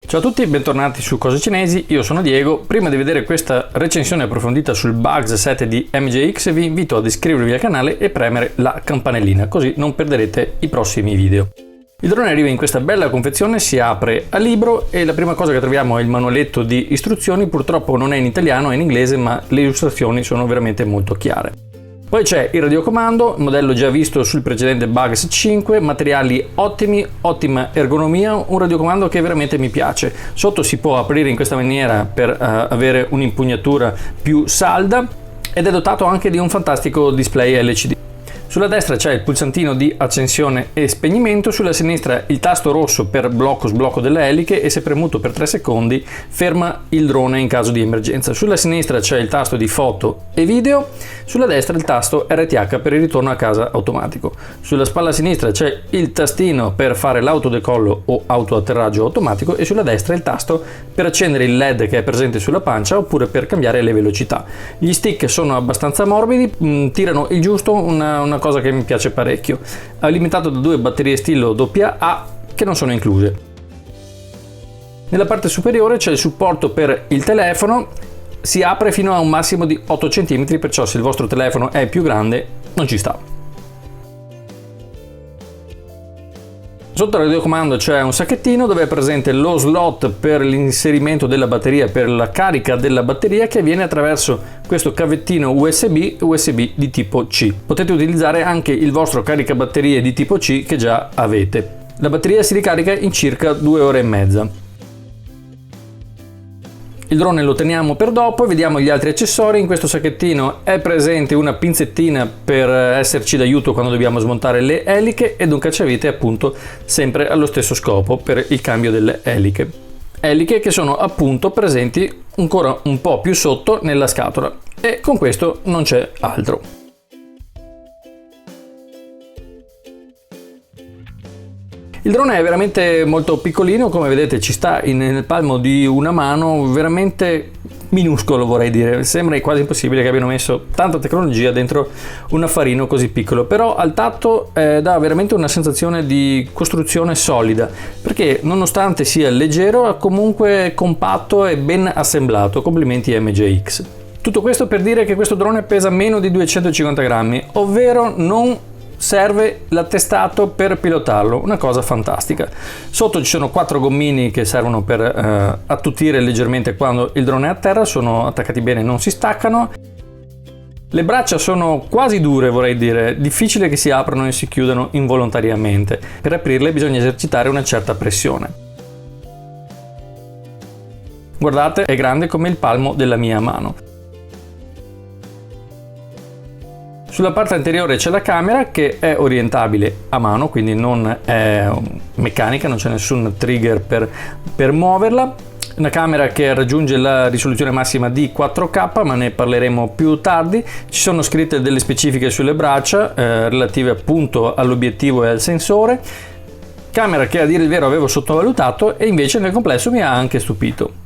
Ciao a tutti, bentornati su Cose Cinesi, io sono Diego. Prima di vedere questa recensione approfondita sul Bugs 7 di MJX vi invito ad iscrivervi al canale e premere la campanellina, così non perderete i prossimi video. Il drone arriva in questa bella confezione, si apre a libro e la prima cosa che troviamo è il manualetto di istruzioni. Purtroppo non è in italiano, è in inglese, ma le illustrazioni sono veramente molto chiare. Poi c'è il radiocomando, modello già visto sul precedente Bugs 5, materiali ottimi, ottima ergonomia, un radiocomando che veramente mi piace. Sotto si può aprire in questa maniera per avere un'impugnatura più salda ed è dotato anche di un fantastico display LCD. Sulla destra c'è il pulsantino di accensione e spegnimento, sulla sinistra il tasto rosso per blocco-sblocco delle eliche e se premuto per 3 secondi ferma il drone in caso di emergenza. Sulla sinistra c'è il tasto di foto e video, sulla destra il tasto RTH per il ritorno a casa automatico. Sulla spalla sinistra c'è il tastino per fare l'autodecollo o autoatterraggio automatico e sulla destra il tasto per accendere il LED che è presente sulla pancia oppure per cambiare le velocità. Gli stick sono abbastanza morbidi, tirano il giusto, una cosa che mi piace parecchio. Alimentato da 2 batterie stilo AA che non sono incluse. Nella parte superiore c'è il supporto per il telefono, si apre fino a un massimo di 8 cm, perciò se il vostro telefono è più grande non ci sta. Sotto il radiocomando c'è un sacchettino dove è presente lo slot per l'inserimento della batteria, per la carica della batteria che avviene attraverso questo cavettino USB di tipo C. Potete utilizzare anche il vostro caricabatterie di tipo C che già avete. La batteria si ricarica in circa 2 ore e mezza. Il drone lo teniamo per dopo e vediamo gli altri accessori. In questo sacchettino è presente una pinzettina per esserci d'aiuto quando dobbiamo smontare le eliche ed un cacciavite appunto sempre allo stesso scopo per il cambio delle eliche. Eliche che sono appunto presenti ancora un po' più sotto nella scatola e con questo non c'è altro. Il drone è veramente molto piccolino, come vedete ci sta nel palmo di una mano, veramente minuscolo vorrei dire, sembra quasi impossibile che abbiano messo tanta tecnologia dentro un affarino così piccolo, però al tatto dà veramente una sensazione di costruzione solida, perché nonostante sia leggero è comunque compatto e ben assemblato, complimenti MJX. Tutto questo per dire che questo drone pesa meno di 250 grammi, ovvero non serve l'attestato per pilotarlo, una cosa fantastica. Sotto ci sono 4 gommini che servono per attutire leggermente quando il drone è a terra, sono attaccati bene, non si staccano. Le braccia sono quasi dure, vorrei dire, difficile che si aprano e si chiudano involontariamente. Per aprirle bisogna esercitare una certa pressione. Guardate, è grande come il palmo della mia mano. Sulla parte anteriore c'è la camera che è orientabile a mano, quindi non è meccanica, non c'è nessun trigger per muoverla. Una camera che raggiunge la risoluzione massima di 4K, ma ne parleremo più tardi. Ci sono scritte delle specifiche sulle braccia relative appunto all'obiettivo e al sensore. Camera che a dire il vero avevo sottovalutato e invece nel complesso mi ha anche stupito.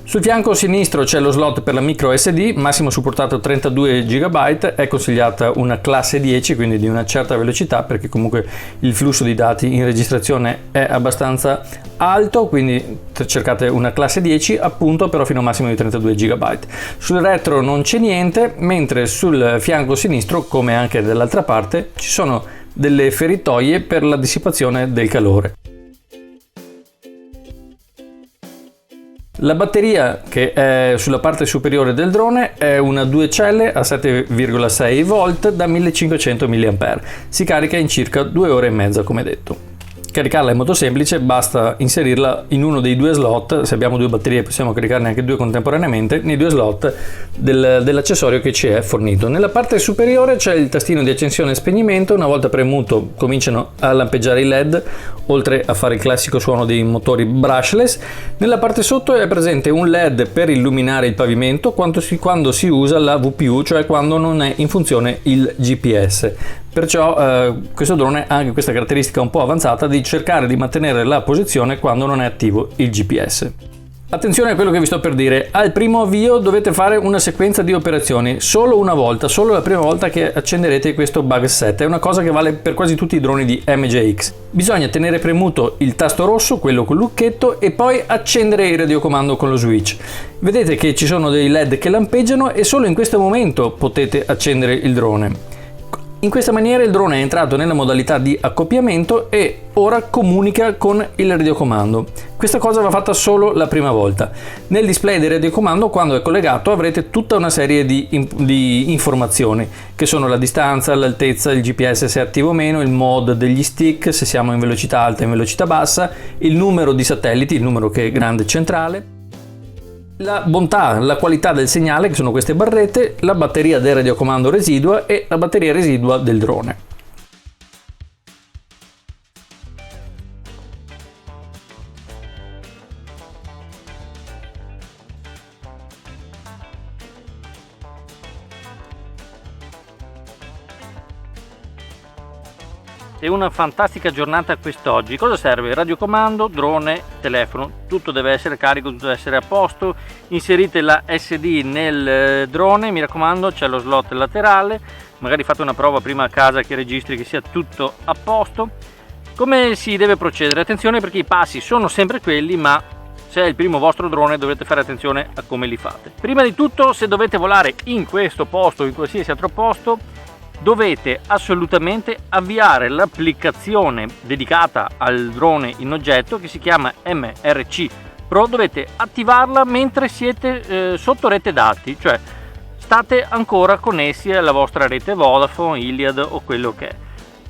Sul fianco sinistro c'è lo slot per la micro SD, massimo supportato 32 GB, è consigliata una classe 10, quindi di una certa velocità, perché comunque il flusso di dati in registrazione è abbastanza alto, quindi cercate una classe 10 appunto, però fino a un massimo di 32 GB. Sul retro non c'è niente, mentre sul fianco sinistro, come anche dall'altra parte, ci sono delle feritoie per la dissipazione del calore. La batteria che è sulla parte superiore del drone è una 2 celle a 7,6 volt da 1500 mAh. Si carica in circa 2 ore e mezza, come detto. Caricarla è molto semplice, basta inserirla in uno dei 2 slot. Se abbiamo 2 batterie possiamo caricarne anche 2 contemporaneamente nei 2 slot dell'accessorio che ci è fornito. Nella parte superiore c'è il tastino di accensione e spegnimento, una volta premuto cominciano a lampeggiare i LED, oltre a fare il classico suono dei motori brushless. Nella parte sotto è presente un LED per illuminare il pavimento quando si usa la VPU, cioè quando non è in funzione il GPS. Perciò questo drone ha anche questa caratteristica un po' avanzata di cercare di mantenere la posizione quando non è attivo il GPS. Attenzione a quello che vi sto per dire. Al primo avvio dovete fare una sequenza di operazioni solo una volta, solo la prima volta che accenderete questo bug set. È una cosa che vale per quasi tutti i droni di MJX. Bisogna tenere premuto il tasto rosso, quello col lucchetto, e poi accendere il radiocomando con lo switch. Vedete che ci sono dei LED che lampeggiano e solo in questo momento potete accendere il drone. In questa maniera il drone è entrato nella modalità di accoppiamento e ora comunica con il radiocomando. Questa cosa va fatta solo la prima volta. Nel display del radiocomando, quando è collegato, avrete tutta una serie di informazioni, che sono la distanza, l'altezza, il GPS se è attivo o meno, il mod degli stick, se siamo in velocità alta e in velocità bassa, il numero di satelliti, il numero che è grande e centrale, la bontà, la qualità del segnale, che sono queste barrette, la batteria del radiocomando residua e la batteria residua del drone. È una fantastica giornata quest'oggi. Cosa serve? Radiocomando, drone, telefono, tutto deve essere carico, tutto deve essere a posto. Inserite la SD nel drone, mi raccomando, c'è lo slot laterale, magari fate una prova prima a casa che registri che sia tutto a posto. Come si deve procedere? Attenzione, perché i passi sono sempre quelli, ma se è il primo vostro drone dovete fare attenzione a come li fate. Prima di tutto, se dovete volare in questo posto o in qualsiasi altro posto, dovete assolutamente avviare l'applicazione dedicata al drone in oggetto che si chiama MRC Pro. Dovete attivarla mentre siete sotto rete dati, cioè state ancora connessi alla vostra rete Vodafone, Iliad o quello che è.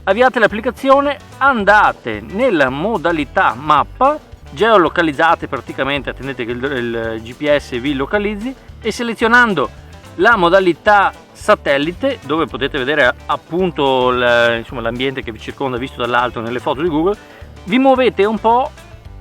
Avviate l'applicazione, andate nella modalità mappa, geolocalizzate praticamente, attendete che il GPS vi localizzi, e selezionando la modalità satellite, dove potete vedere appunto l'ambiente che vi circonda visto dall'alto nelle foto di Google, vi muovete un po'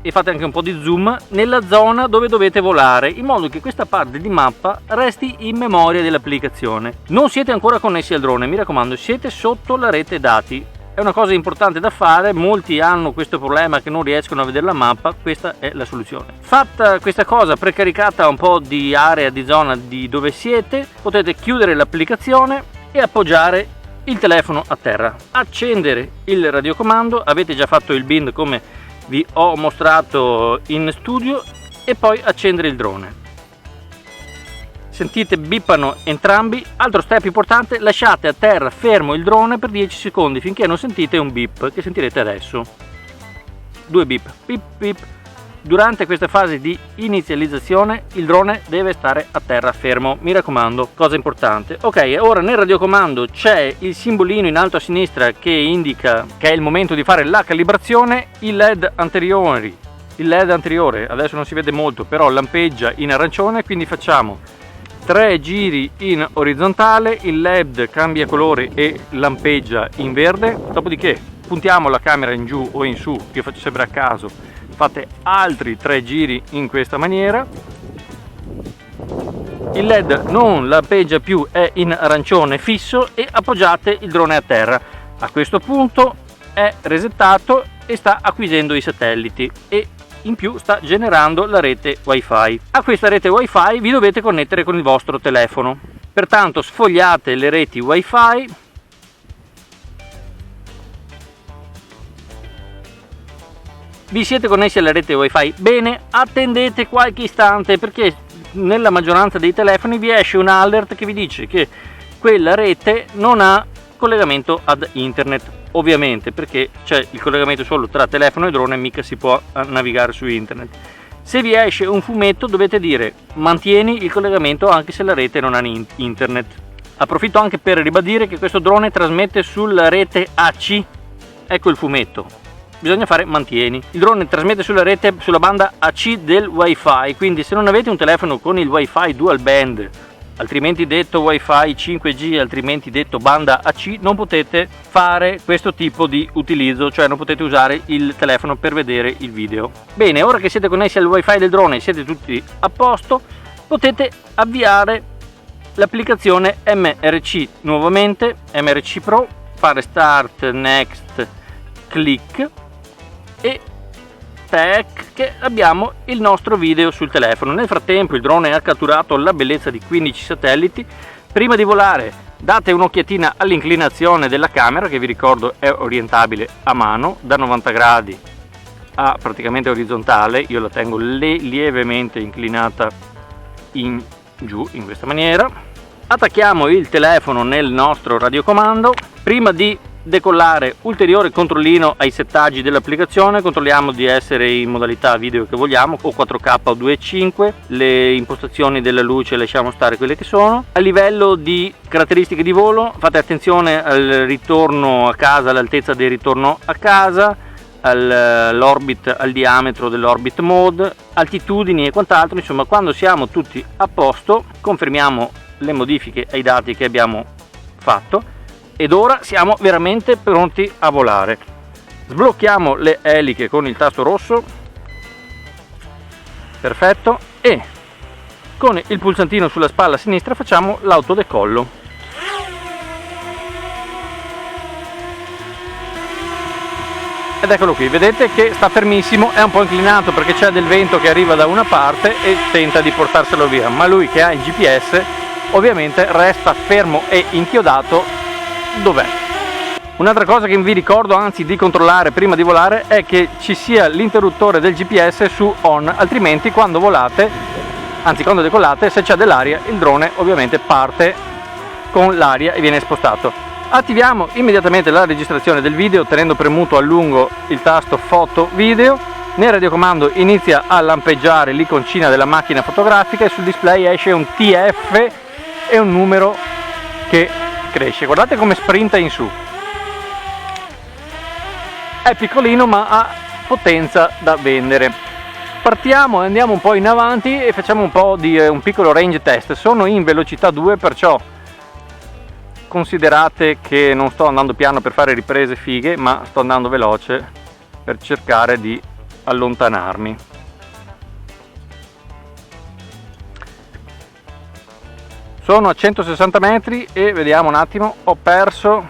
e fate anche un po' di zoom nella zona dove dovete volare, in modo che questa parte di mappa resti in memoria dell'applicazione. Non siete ancora connessi al drone, mi raccomando, siete sotto la rete dati. È una cosa importante da fare, molti hanno questo problema che non riescono a vedere la mappa, questa è la soluzione. Fatta questa cosa, precaricata un po' di area, di zona di dove siete, potete chiudere l'applicazione e appoggiare il telefono a terra. Accendere il radiocomando, avete già fatto il bind come vi ho mostrato in studio, e poi accendere il drone. Sentite, bippano entrambi. Altro step importante, lasciate a terra fermo il drone per 10 secondi finché non sentite un beep che sentirete adesso. 2 beep, beep beep. Durante questa fase di inizializzazione il drone deve stare a terra fermo, mi raccomando, cosa importante. Ok, ora nel radiocomando c'è il simbolino in alto a sinistra che indica che è il momento di fare la calibrazione. Il LED anteriore adesso non si vede molto, però lampeggia in arancione, quindi facciamo 3 giri in orizzontale, il LED cambia colore e lampeggia in verde, dopodiché puntiamo la camera in giù o in su, io faccio sempre a caso, fate altri 3 giri in questa maniera, il LED non lampeggia più, è in arancione fisso, e appoggiate il drone a terra. A questo punto è resettato e sta acquisendo i satelliti e in più sta generando la rete wifi. A questa rete wifi vi dovete connettere con il vostro telefono, pertanto sfogliate le reti wifi, vi siete connessi alla rete wifi, bene, attendete qualche istante, perché nella maggioranza dei telefoni vi esce un alert che vi dice che quella rete non ha collegamento ad internet, ovviamente perché c'è il collegamento solo tra telefono e drone, mica si può navigare su internet. Se vi esce un fumetto dovete dire mantieni il collegamento anche se la rete non ha internet. Approfitto anche per ribadire che questo drone trasmette sulla rete AC, ecco il fumetto, bisogna fare mantieni. Il drone trasmette sulla rete, sulla banda AC del wifi, quindi se non avete un telefono con il wifi dual band, altrimenti detto wifi 5G, altrimenti detto banda AC, non potete fare questo tipo di utilizzo, cioè non potete usare il telefono per vedere il video. Bene, ora che siete connessi al wifi del drone, siete tutti a posto, potete avviare l'applicazione MRC nuovamente, MRC Pro, fare start, next, click, e tech che abbiamo il nostro video sul telefono. Nel frattempo il drone ha catturato la bellezza di 15 satelliti. Prima di volare date un'occhiatina all'inclinazione della camera, che vi ricordo è orientabile a mano da 90 gradi a praticamente orizzontale. Io la tengo lievemente inclinata in giù in questa maniera. Attacchiamo il telefono nel nostro radiocomando. Prima di decollare, ulteriore controllino ai settaggi dell'applicazione, controlliamo di essere in modalità video che vogliamo, o 4K o 2.5, le impostazioni della luce lasciamo stare quelle che sono. A livello di caratteristiche di volo fate attenzione al ritorno a casa, all'altezza del ritorno a casa, all'orbit, al diametro dell'orbit mode, altitudini e quant'altro. Insomma, quando siamo tutti a posto confermiamo le modifiche ai dati che abbiamo fatto ed ora siamo veramente pronti a volare. Sblocchiamo le eliche con il tasto rosso, perfetto, e con il pulsantino sulla spalla sinistra facciamo l'autodecollo. Ed eccolo qui, vedete che sta fermissimo, è un po' inclinato perché c'è del vento che arriva da una parte e tenta di portarselo via, ma lui che ha il GPS ovviamente resta fermo e inchiodato dov'è. Un'altra cosa che vi ricordo anzi di controllare prima di volare è che ci sia l'interruttore del GPS su on, altrimenti quando volate, anzi quando decollate, se c'è dell'aria il drone ovviamente parte con l'aria e viene spostato. Attiviamo immediatamente la registrazione del video tenendo premuto a lungo il tasto foto video. Nel radiocomando inizia a lampeggiare l'iconcina della macchina fotografica e sul display esce un TF e un numero che cresce. Guardate come sprinta in su, è piccolino ma ha potenza da vendere. Partiamo e andiamo un po' in avanti e facciamo un po' di un piccolo range test. Sono in velocità 2, perciò considerate che non sto andando piano per fare riprese fighe, ma sto andando veloce per cercare di allontanarmi. Sono a 160 metri e vediamo un attimo, ho perso,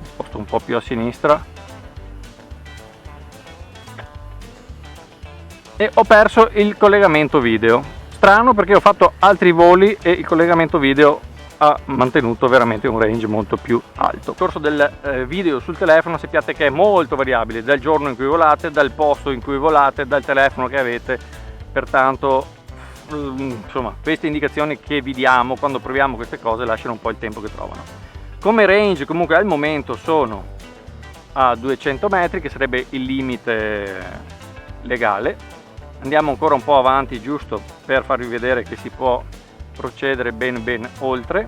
sposto un po' più a sinistra, e ho perso il collegamento video. Strano, perché ho fatto altri voli e il collegamento video ha mantenuto veramente un range molto più alto. Il corso del video sul telefono sappiate che è molto variabile dal giorno in cui volate, dal posto in cui volate, dal telefono che avete, pertanto insomma queste indicazioni che vi diamo quando proviamo queste cose lasciano un po' il tempo che trovano. Come range comunque al momento sono a 200 metri, che sarebbe il limite legale. Andiamo ancora un po' avanti giusto per farvi vedere che si può procedere ben oltre.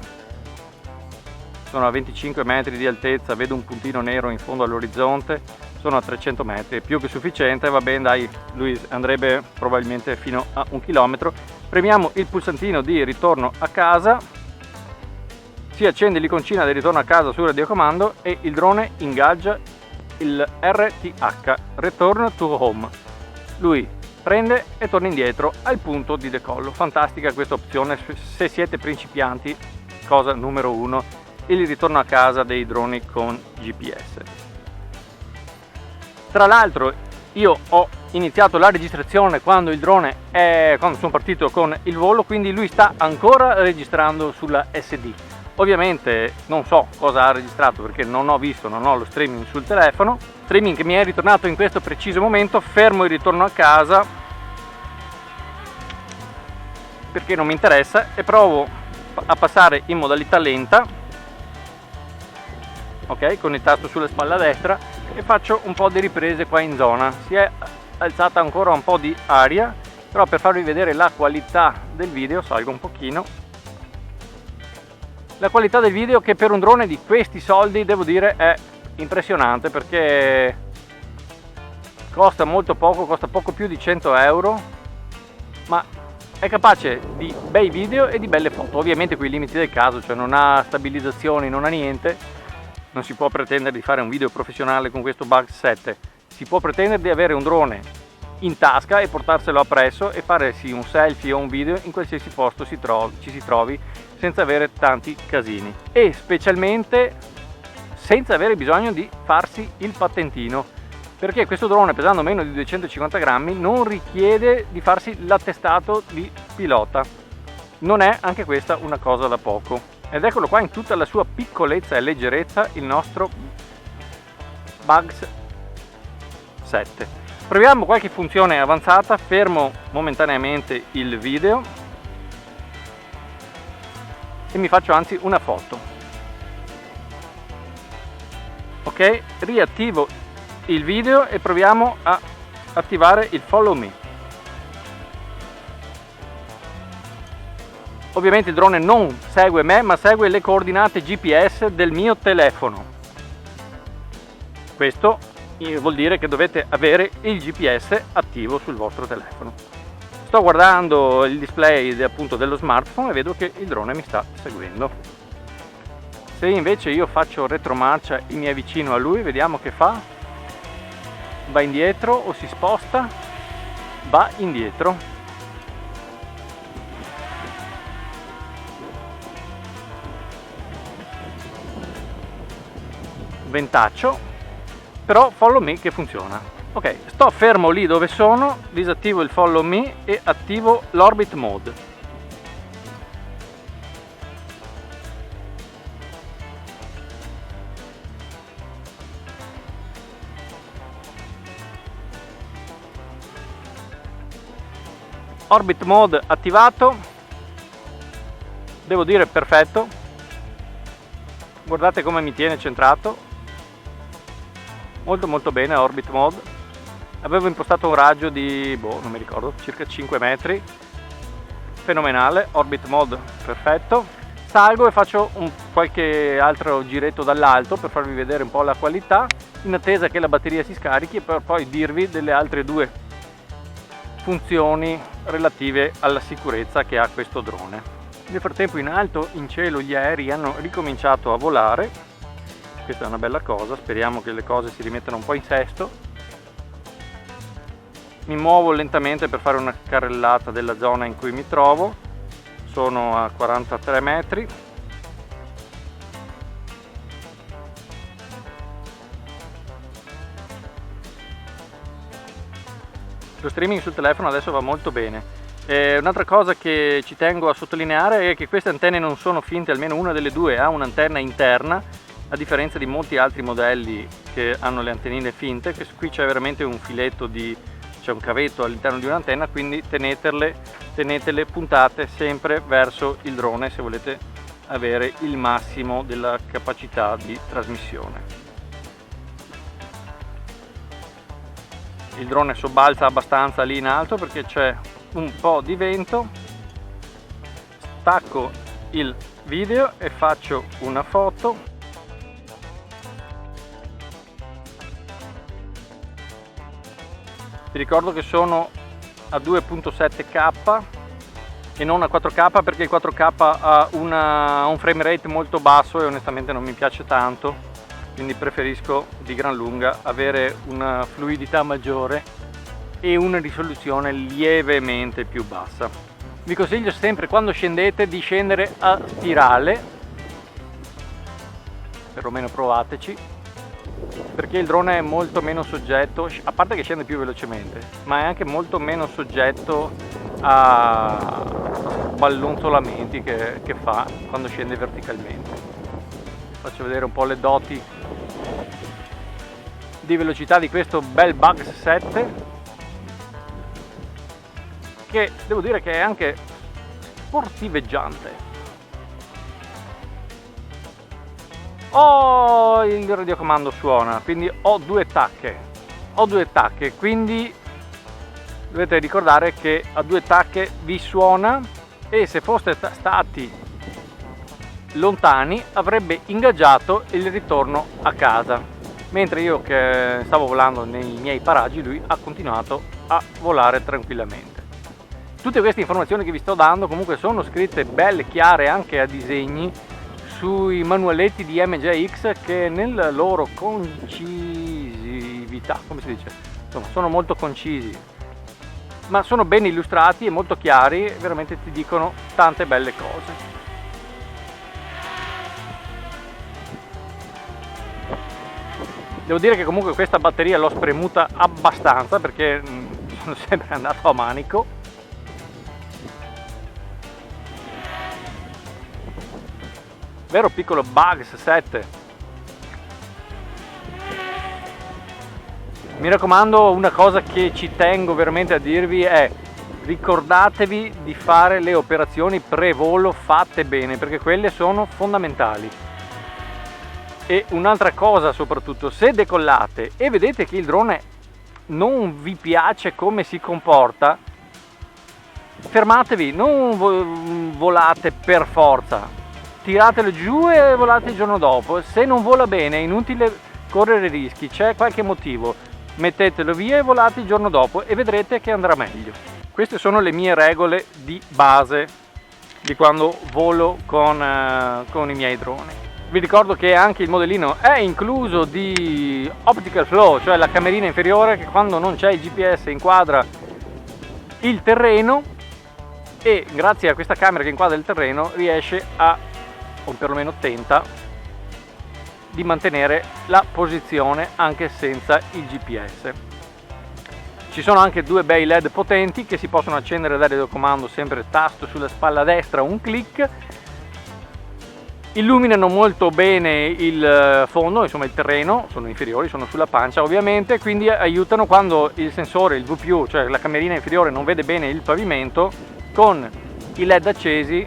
Sono a 25 metri di altezza, vedo un puntino nero in fondo all'orizzonte, sono a 300 metri, è più che sufficiente, va bene, dai, lui andrebbe probabilmente fino a 1 chilometro. Premiamo il pulsantino di ritorno a casa, si accende l'iconcina del ritorno a casa sul radiocomando e il drone ingaggia il RTH, Return to Home. Lui prende e torna indietro al punto di decollo. Fantastica questa opzione se siete principianti, cosa numero 1, il ritorno a casa dei droni con GPS. Tra l'altro io ho iniziato la registrazione quando sono partito con il volo, quindi lui sta ancora registrando sulla SD. Ovviamente non so cosa ha registrato perché non ho lo streaming sul telefono, streaming che mi è ritornato in questo preciso momento. Fermo il ritorno a casa perché non mi interessa e provo a passare in modalità lenta, ok, con il tasto sulla spalla destra, e faccio un po' di riprese qua in zona. Si è alzata ancora un po' di aria, però per farvi vedere la qualità del video salgo un pochino. La qualità del video, che per un drone di questi soldi devo dire è impressionante, perché costa molto poco, costa poco più di 100 euro, ma è capace di bei video e di belle foto, ovviamente con i limiti del caso, cioè non ha stabilizzazioni, non ha niente, non si può pretendere di fare un video professionale con questo Bug 7, si può pretendere di avere un drone in tasca e portarselo appresso e farsi un selfie o un video in qualsiasi posto ci si trovi senza avere tanti casini, e specialmente senza avere bisogno di farsi il patentino. perché questo drone, pesando meno di 250 grammi, non richiede di farsi l'attestato di pilota. Non è anche questa una cosa da poco. Ed eccolo qua in tutta la sua piccolezza e leggerezza, il nostro Bugs 7. Proviamo qualche funzione avanzata, fermo momentaneamente il video e mi faccio anzi una foto. Ok, riattivo il video e proviamo a attivare il follow me. Ovviamente il drone non segue me, ma segue le coordinate GPS del mio telefono. Questo vuol dire che dovete avere il GPS attivo sul vostro telefono. Sto guardando il display appunto dello smartphone e vedo che il drone mi sta seguendo. Se invece io faccio retromarcia e mi avvicino a lui, vediamo che fa. Va indietro o si sposta? Va indietro. Ventaccio. Però follow me che funziona. Ok, sto fermo lì dove sono, disattivo il follow me e attivo l'orbit mode. Orbit mode attivato, devo dire perfetto. Guardate come mi tiene centrato. Molto bene orbit mode. Avevo impostato un raggio di, non mi ricordo, circa 5 metri. Fenomenale, orbit mode perfetto. Salgo e faccio qualche altro giretto dall'alto per farvi vedere un po' la qualità, in attesa che la batteria si scarichi, per poi dirvi delle altre due funzioni relative alla sicurezza che ha questo drone. Nel frattempo in alto in cielo gli aerei hanno ricominciato a volare. Questa è una bella cosa, speriamo che le cose si rimettano un po' in sesto. Mi muovo lentamente per fare una carrellata della zona in cui mi trovo. Sono a 43 metri. Lo streaming sul telefono adesso va molto bene. Un'altra cosa che ci tengo a sottolineare è che queste antenne non sono finte, almeno una delle due ha un'antenna interna, a differenza di molti altri modelli che hanno le antennine finte, che qui c'è veramente un filetto c'è un cavetto all'interno di un'antenna, quindi tenetele puntate sempre verso il drone se volete avere il massimo della capacità di trasmissione. Il drone sobbalza abbastanza lì in alto perché c'è un po' di vento. Stacco il video e faccio una foto. Vi ricordo che sono a 2.7K e non a 4K perché il 4K ha un frame rate molto basso e onestamente non mi piace tanto, quindi preferisco di gran lunga avere una fluidità maggiore e una risoluzione lievemente più bassa. Vi consiglio sempre quando scendete di scendere a spirale, perlomeno provateci, perché il drone è molto meno soggetto, a parte che scende più velocemente, ma è anche molto meno soggetto a ballonzolamenti che fa quando scende verticalmente. Faccio vedere un po' le doti di velocità di questo bel Bugs 7, che devo dire che è anche sportiveggiante. Il radiocomando suona, quindi ho due tacche, quindi dovete ricordare che a due tacche vi suona e se foste stati lontani avrebbe ingaggiato il ritorno a casa, mentre io che stavo volando nei miei paraggi lui ha continuato a volare tranquillamente. Tutte queste informazioni che vi sto dando comunque sono scritte belle chiare anche a disegni sui manualetti di MJX che nella loro concisività, come si dice, insomma sono molto concisi, ma sono ben illustrati e molto chiari e veramente ti dicono tante belle cose. Devo dire che comunque questa batteria l'ho spremuta abbastanza perché sono sempre andato a manico. Vero piccolo Bugs 7. Mi raccomando, una cosa che ci tengo veramente a dirvi è: ricordatevi di fare le operazioni pre-volo fatte bene, perché quelle sono fondamentali. E un'altra cosa soprattutto, se decollate e vedete che il drone non vi piace come si comporta, fermatevi, non volate per forza, tiratelo giù e volate il giorno dopo. Se non vola bene è inutile correre rischi, c'è qualche motivo, mettetelo via e volate il giorno dopo e vedrete che andrà meglio. Queste sono le mie regole di base di quando volo con i miei droni. Vi ricordo che anche il modellino è incluso di optical flow, cioè la camerina inferiore che quando non c'è il GPS inquadra il terreno, e grazie a questa camera che inquadra il terreno riesce a, o perlomeno tenta, di mantenere la posizione anche senza il GPS. Ci sono anche due bei LED potenti che si possono accendere da radiocomando, sempre tasto sulla spalla destra, un clic. Illuminano molto bene il fondo, insomma il terreno, sono inferiori, sono sulla pancia ovviamente, quindi aiutano quando il sensore, il VPU, cioè la camerina inferiore, non vede bene il pavimento, con i LED accesi,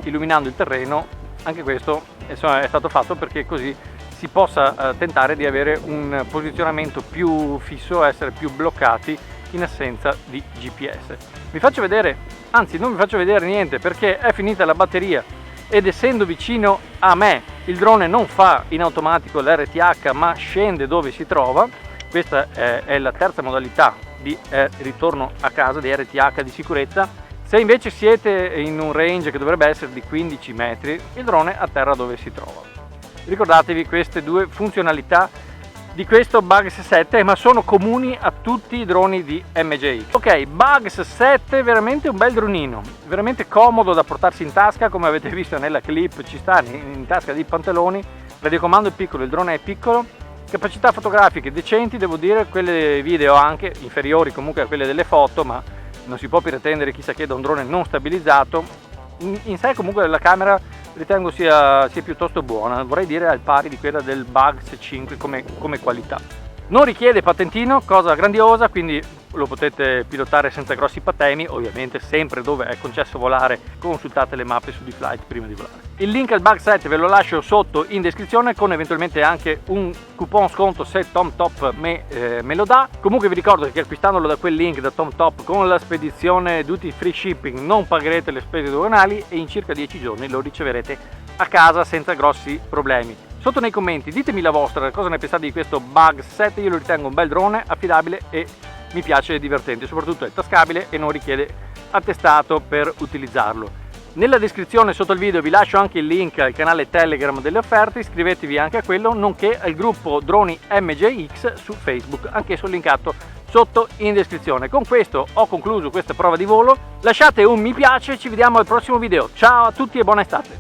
illuminando il terreno. Anche questo è stato fatto perché così si possa tentare di avere un posizionamento più fisso, essere più bloccati in assenza di GPS. Vi faccio vedere, anzi non vi faccio vedere niente perché è finita la batteria, ed essendo vicino a me il drone non fa in automatico l'RTH ma scende dove si trova. Questa è la terza modalità di ritorno a casa, di RTH di sicurezza. Se invece siete in un range che dovrebbe essere di 15 metri, il drone atterra dove si trova. Ricordatevi queste due funzionalità di questo Bugs 7, ma sono comuni a tutti i droni di MJX. Ok, Bugs 7 veramente un bel dronino, veramente comodo da portarsi in tasca, come avete visto nella clip ci sta in tasca dei pantaloni. Radiocomando è piccolo, il drone è piccolo, capacità fotografiche decenti, devo dire, quelle video anche inferiori comunque a quelle delle foto, ma non si può pretendere chissà che da un drone non stabilizzato. In sé comunque la camera ritengo sia piuttosto buona, vorrei dire al pari di quella del Bugs 5 come qualità. Non richiede patentino, cosa grandiosa, quindi lo potete pilotare senza grossi patemi, ovviamente sempre dove è concesso volare. Consultate le mappe su D-Flight prima di volare. Il link al Bugs 7 ve lo lascio sotto in descrizione, con eventualmente anche un coupon sconto se TomTop me lo dà. Comunque vi ricordo che acquistandolo da quel link da TomTop con la spedizione duty free shipping non pagherete le spese doganali e in circa 10 giorni lo riceverete a casa senza grossi problemi. Sotto nei commenti ditemi la vostra, cosa ne pensate di questo Bugs 7. Io lo ritengo un bel drone, affidabile e mi piace, è divertente, soprattutto è tascabile e non richiede attestato per utilizzarlo. Nella descrizione sotto il video vi lascio anche il link al canale Telegram delle offerte, iscrivetevi anche a quello, nonché al gruppo Droni MJX su Facebook, anch'esso linkato sotto in descrizione. Con questo ho concluso questa prova di volo, lasciate un mi piace, ci vediamo al prossimo video, ciao a tutti e buona estate!